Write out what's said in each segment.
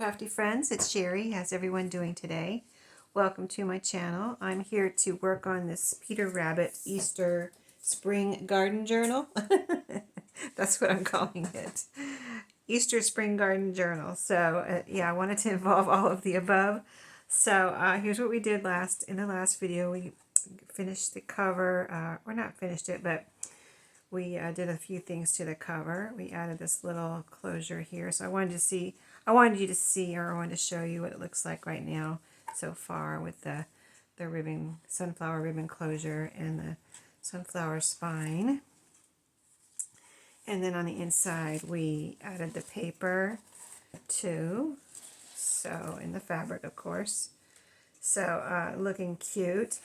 crafty friends, it's Sheree. How's everyone doing today? Welcome to my channel. I'm here to work on this Peter Rabbit Easter Spring Garden Journal. That's what I'm calling it. Easter Spring Garden Journal. So yeah, I wanted to involve all of the above. So here's what we did in the last video. We finished the cover, or not finished it, but we did a few things to the cover. We added this little closure here. So I wanted you to see, or I wanted to show you what it looks like right now so far with the ribbon, sunflower ribbon closure and the sunflower spine. And then on the inside we added the paper too. So, in the fabric, of course. So looking cute.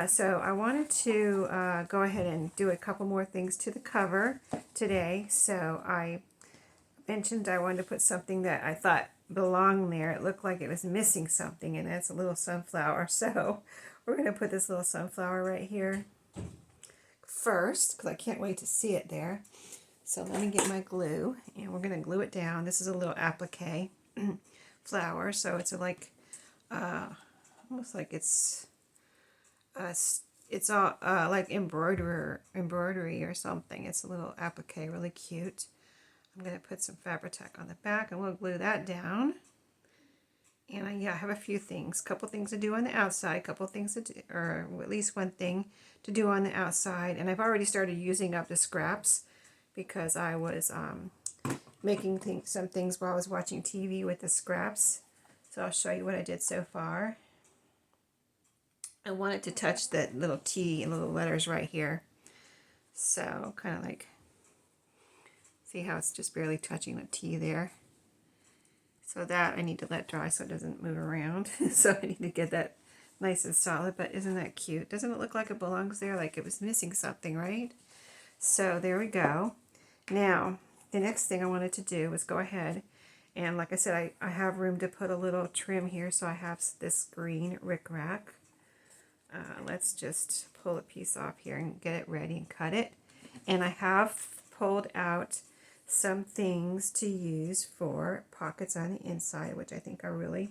So I wanted to go ahead and do a couple more things to the cover today. So I mentioned I wanted to put something that I thought belonged there. It looked like it was missing something, and that's a little sunflower. So we're going to put this little sunflower right here first, because I can't wait to see it there. So let me get my glue, and we're going to glue it down. This is a little applique flower, so it's like almost like it's all like embroidery or something. It's a little applique, really cute. I'm going to put some Fabri-Tac on the back, and we'll glue that down. And I have a few things, couple things to do on the outside, couple things to do, or at least one thing to do on the outside. And I've already started using up the scraps because I was making some things while I was watching TV with the scraps. So I'll show you what I did so far. I wanted to touch that little T and little letters right here. So kind of like, see how it's just barely touching the T there. So that I need to let dry so it doesn't move around. So I need to get that nice and solid, but isn't that cute? Doesn't it look like it belongs there? Like it was missing something, right? So there we go. Now, the next thing I wanted to do was go ahead and, like I said, I have room to put a little trim here, so I have this green RicRac. Let's just pull a piece off here and get it ready and cut it. And I have pulled out some things to use for pockets on the inside, which I think are really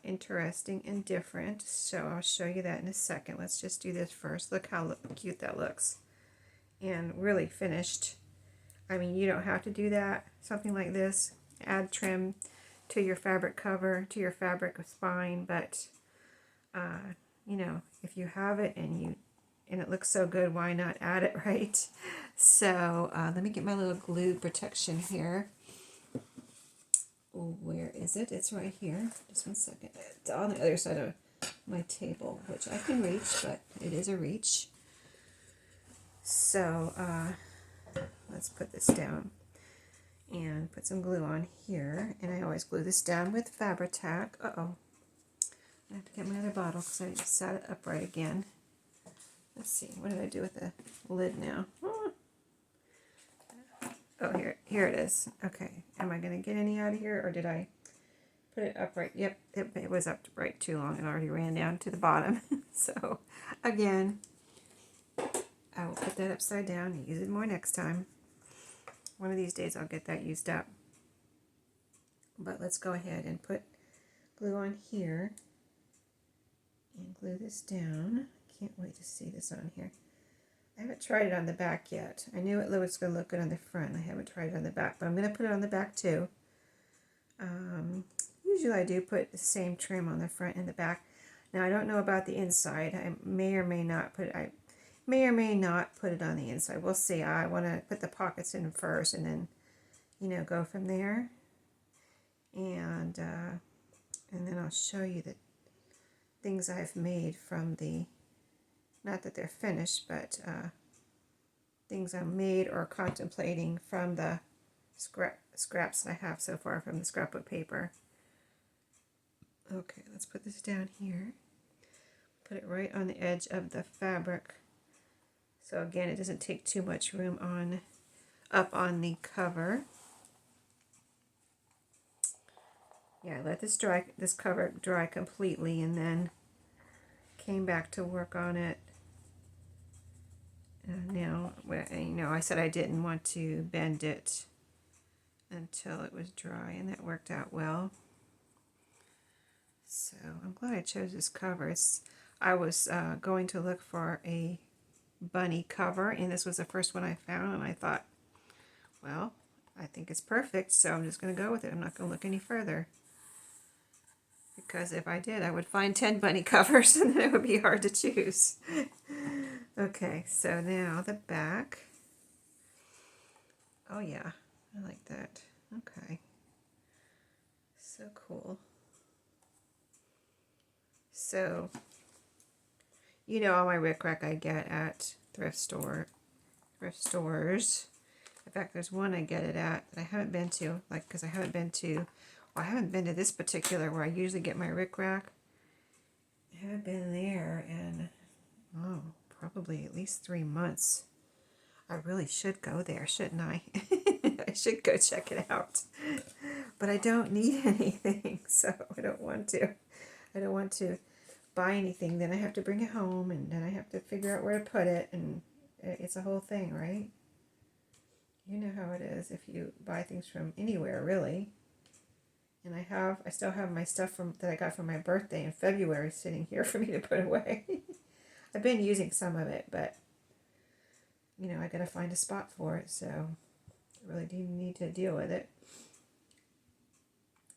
interesting and different. So I'll show you that in a second. Let's just do this first. Look how cute that looks. And really finished. I mean, you don't have to do that. Something like this. Add trim to your fabric cover, to your fabric spine, but you know, if you have it and it looks so good, why not add it, right? So let me get my little glue protection here. Oh, where is it? It's right here. Just one second. It's on the other side of my table, which I can reach, but it is a reach. So let's put this down and put some glue on here. And I always glue this down with Fabri-Tac. Uh-oh. I have to get my other bottle because I just sat it upright again. Let's see, what did I do with the lid now? Oh, here it is. Okay, am I going to get any out of here, or did I put it upright? Yep, it was upright too long. It already ran down to the bottom. So, again, I will put that upside down and use it more next time. One of these days I'll get that used up. But let's go ahead and put glue on here. And glue this down. Can't wait to see this on here. I haven't tried it on the back yet. I knew it was going to look good on the front. I haven't tried it on the back, but I'm going to put it on the back too. Usually I do put the same trim on the front and the back. Now I don't know about the inside. I may or may not put it. I may or may not put it on the inside. We'll see. I want to put the pockets in first, and then, you know, go from there. And then I'll show you the things I've made from the, not that they're finished, but things I made or contemplating from the scraps that I have so far from the scrapbook paper. Okay, let's put this down here. Put it right on the edge of the fabric. So again, it doesn't take too much room up on the cover. Yeah, I let this cover dry completely, and then came back to work on it. Now, you know, I said I didn't want to bend it until it was dry, and that worked out well. So I'm glad I chose this cover. I was going to look for a bunny cover, and this was the first one I found, and I thought, well, I think it's perfect, so I'm just going to go with it. I'm not going to look any further, because if I did, I would find 10 bunny covers, and then it would be hard to choose. Okay, so now the back. Oh yeah, I like that. Okay, so cool. So, you know, all my RicRac I get at thrift stores. In fact, there's one I get it at that I haven't been to, like, because I haven't been to this particular where I usually get my RicRac. I haven't been there in, oh, probably at least 3 months. I really should go there, shouldn't I? I should go check it out. But I don't need anything, so I don't want to. I don't want to buy anything, then I have to bring it home, and then I have to figure out where to put it, and it's a whole thing, right? You know how it is if you buy things from anywhere, really. And I still have my stuff that I got for my birthday in February sitting here for me to put away. I've been using some of it, but you know, I gotta find a spot for it, so I really do need to deal with it.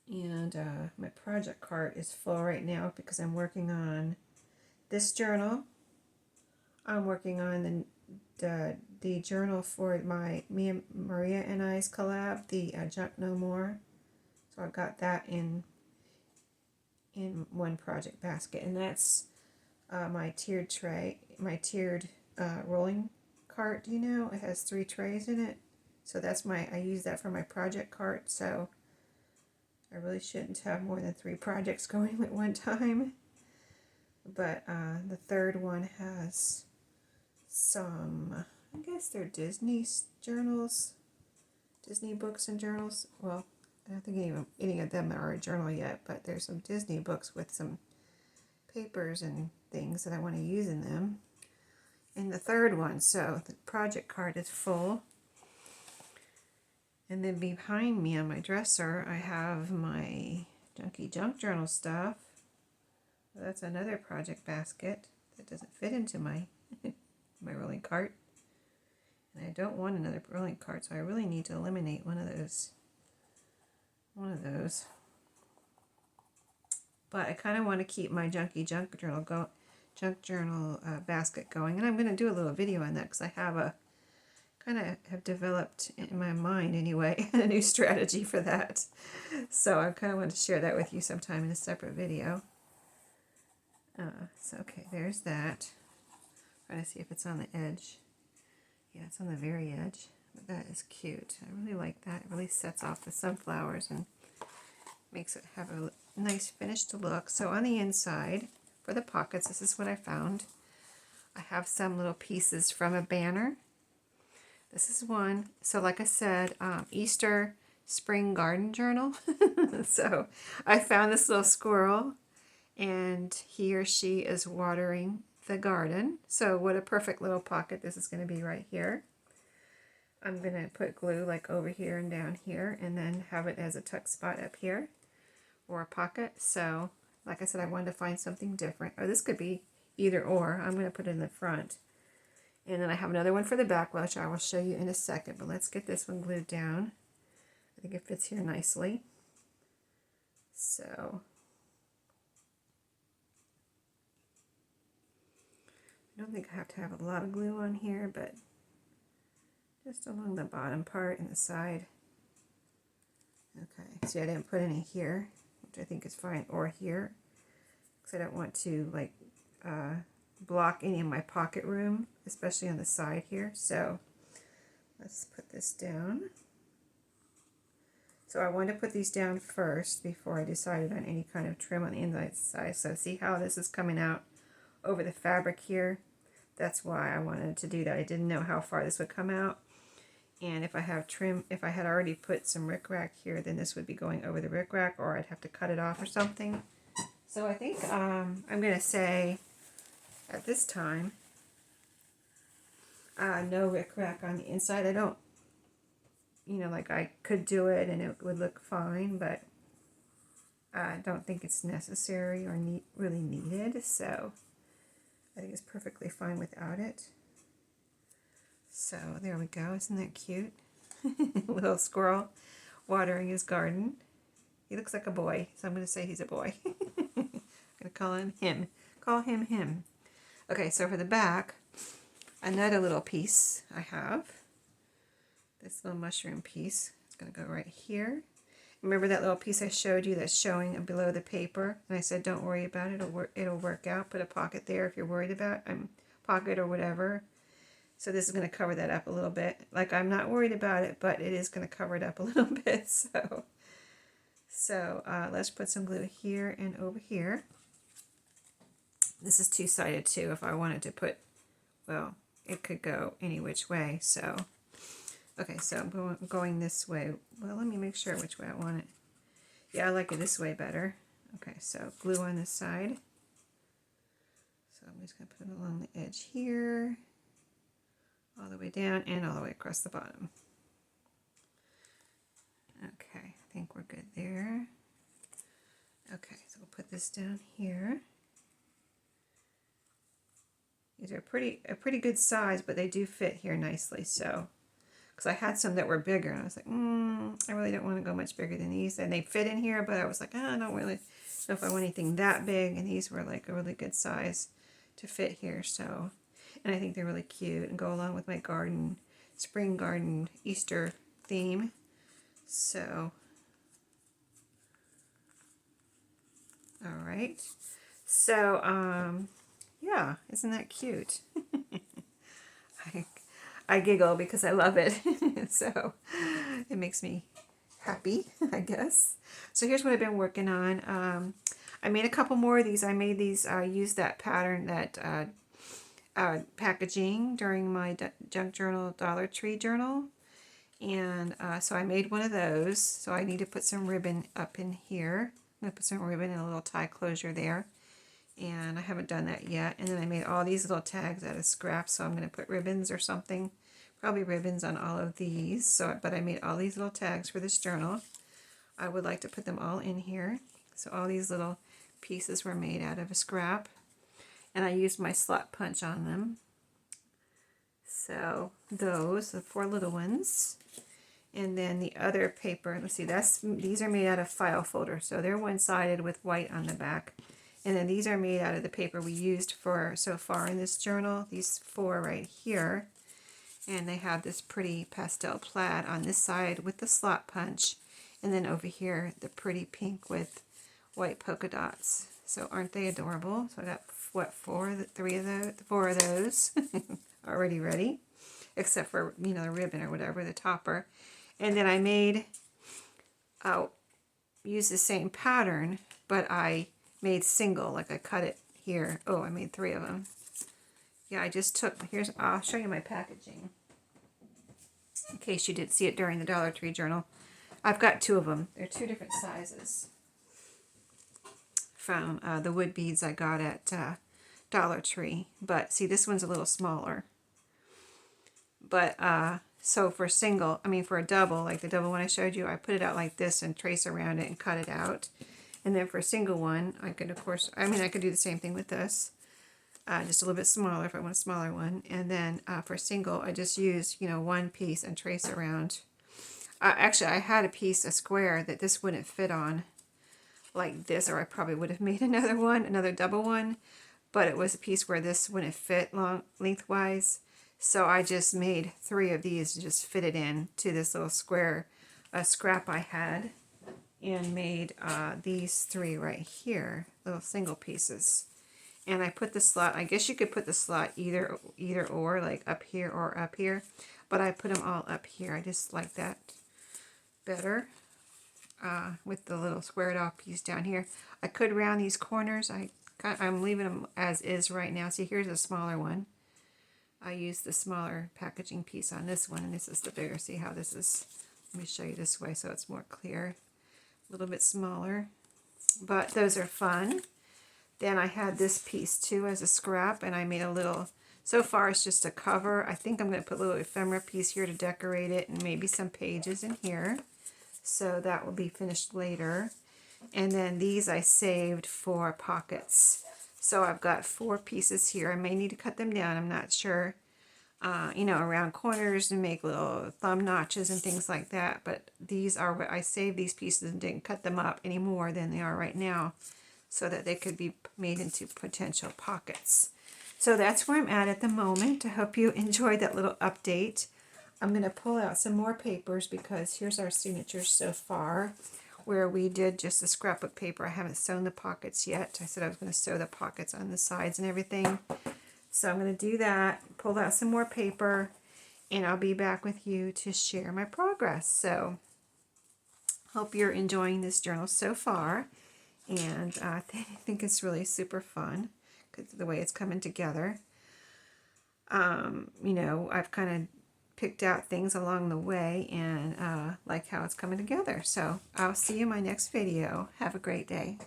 And my project cart is full right now because I'm working on this journal. I'm working on the journal for me and Maria and I's collab, the Junk No More. So I've got that in one project basket, and that's my tiered tray, my tiered rolling cart. You know, it has 3 trays in it. So that's I use that for my project cart. So I really shouldn't have more than 3 projects going at one time. But the third one has some, I guess they're Disney journals, Disney books and journals. Well, I don't think any of them are a journal yet, but there's some Disney books with some papers and things that I want to use in them. In the third one, so the project card is full. And then behind me on my dresser, I have my Junky Junk Journal stuff. That's another project basket that doesn't fit into my my rolling cart. And I don't want another rolling cart, so I really need to eliminate one of those. But I kind of want to keep my Junky Junk Journal basket going, and I'm going to do a little video on that because I have developed in my mind anyway a new strategy for that. So I kind of want to share that with you sometime in a separate video. So okay, there's that. Trying to see if it's on the edge. Yeah, it's on the very edge. But that is cute. I really like that. It really sets off the sunflowers and makes it have a nice finished look. So on the inside, for the pockets, this is what I found. I have some little pieces from a banner. This is one. So like I said, Easter Spring Garden Journal. So I found this little squirrel, and he or she is watering the garden. So what a perfect little pocket this is going to be right here. I'm going to put glue like over here and down here, and then have it as a tuck spot up here, or a pocket. So like I said, I wanted to find something different. Or this could be either or. I'm going to put it in the front. And then I have another one for the back, which I will show you in a second. But let's get this one glued down. I think it fits here nicely. So I don't think I have to have a lot of glue on here, but just along the bottom part and the side. Okay, see, I didn't put any here, which I think is fine, or here, because I don't want to like block any of my pocket room, especially on the side here. So let's put this down. So I wanted to put these down first before I decided on any kind of trim on the inside. So see how this is coming out over the fabric here? That's why I wanted to do that. I didn't know how far this would come out. And if I have trim, if I had already put some RicRac here, then this would be going over the RicRac, or I'd have to cut it off or something. So I think I'm going to say at this time, no RicRac on the inside. I don't you know, like I could do it and it would look fine, but I don't think it's necessary or really needed, so I think it's perfectly fine without it. So there we go. Isn't that cute? Little squirrel watering his garden. He looks like a boy, so I'm going to say he's a boy. I'm going to call him him. Call him him. Okay, so for the back, another little piece I have. This little mushroom piece. It's going to go right here. Remember that little piece I showed you that's showing below the paper? And I said, don't worry about it. It'll work out. Put a pocket there if you're worried about pocket or whatever. So this is going to cover that up a little bit. Like, I'm not worried about it, but it is going to cover it up a little bit. So let's put some glue here and over here. This is two-sided too. If I wanted to put, well, it could go any which way. So, okay, so I'm going this way. Well, let me make sure which way I want it. Yeah, I like it this way better. Okay, so glue on this side. So I'm just going to put it along the edge here, all the way down and all the way across the bottom. Okay, I think we're good there. Okay, so we'll put this down here. These are a pretty good size, but they do fit here nicely. So, because I had some that were bigger, and I was like, I really don't want to go much bigger than these. And they fit in here, but I was like, I don't really know if I want anything that big. And these were like a really good size to fit here. So, and I think they're really cute and go along with my garden, spring garden, Easter theme. So, all right. So, yeah, isn't that cute? I giggle because I love it. So it makes me happy, I guess. So here's what I've been working on. I made a couple more of these. I made these, use that pattern, that packaging during my junk journal, Dollar Tree journal. And so I made one of those. So I need to put some ribbon up in here. I'm going to put some ribbon and a little tie closure there. And I haven't done that yet. And then I made all these little tags out of scraps, so I'm going to put ribbons or something, probably ribbons on all of these. So, but I made all these little tags for this journal. I would like to put them all in here. So all these little pieces were made out of a scrap, and I used my slot punch on them. So those, the 4 little ones. And then the other paper, let's see, these are made out of file folder, so they're one-sided with white on the back. And then these are made out of the paper we used for so far in this journal, these 4 right here. And they have this pretty pastel plaid on this side with the slot punch. And then over here, the pretty pink with white polka dots. So aren't they adorable? So I got, what, 4 of those already ready. Except for, you know, the ribbon or whatever, the topper. And then I made, use the same pattern, but I made single, like I cut it here. Oh, I made 3 of them. Yeah, I just took, I'll show you my packaging in case you didn't see it during the Dollar Tree journal. I've got 2 of them. They're 2 different sizes from the wood beads I got at Dollar Tree. But see, this one's a little smaller. But so for single, for a double, like the double one I showed you, I put it out like this and trace around it and cut it out. And then for a single one, I could, of course, I could do the same thing with this. Just a little bit smaller if I want a smaller one. And then for single, I just use, one piece and trace around. Actually, I had a square that this wouldn't fit on like this, or I probably would have made another double one. But it was a piece where this wouldn't fit lengthwise. So I just made 3 of these and just fit it in to this little square scrap I had. And made these 3 right here, little single pieces. And I put the slot, I guess you could put the slot either or, like up here or up here. But I put them all up here. I just like that better with the little squared off piece down here. I could round these corners. I'm leaving them as is right now. See, here's a smaller one. I used the smaller packaging piece on this one, and this is the bigger. See how this is? Let me show you this way so it's more clear. A little bit smaller, but those are fun. Then I had this piece too as a scrap, and I made a little So far it's just a cover. I think I'm going to put a little ephemera piece here to decorate it and maybe some pages in here. So that will be finished later. And then these I saved for pockets. So I've got 4 pieces here. I may need to cut them down, I'm not sure. You know, around corners and make little thumb notches and things like that. But these are what I saved these pieces and didn't cut them up any more than they are right now, so that they could be made into potential pockets. So that's where I'm at the moment. I hope you enjoyed that little update. I'm going to pull out some more papers because here's our signatures so far, where we did just a scrapbook paper. I haven't sewn the pockets yet. I said I was going to sew the pockets on the sides and everything. So I'm going to do that, pull out some more paper, and I'll be back with you to share my progress. So hope you're enjoying this journal so far. And I think it's really super fun because of the way it's coming together. You know, I've kind of picked out things along the way and like how it's coming together. So I'll see you in my next video. Have a great day.